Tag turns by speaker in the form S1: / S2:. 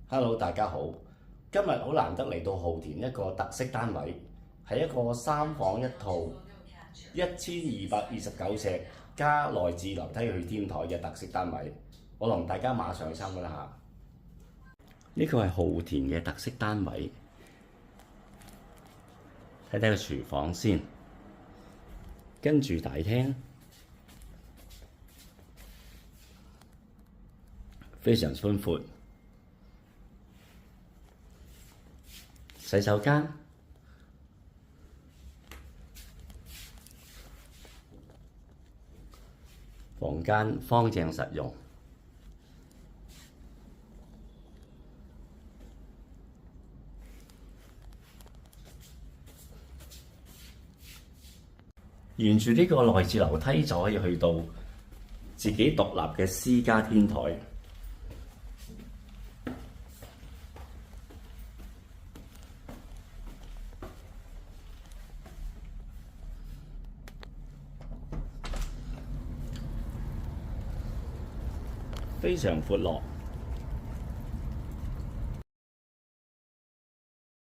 S1: Hello，大家好。今日好難得嚟到浩田一個特色單位，係一個3房1套1229尺加內置樓梯去天台嘅特色單位。我同大家馬上去參觀一下。呢個係浩田嘅特色單位，睇睇個廚房先，跟住大廳，非常寬闊。洗手間，房間方正實用，沿住呢個內置樓梯就可以去到自己獨立嘅私家天台。非常闊落，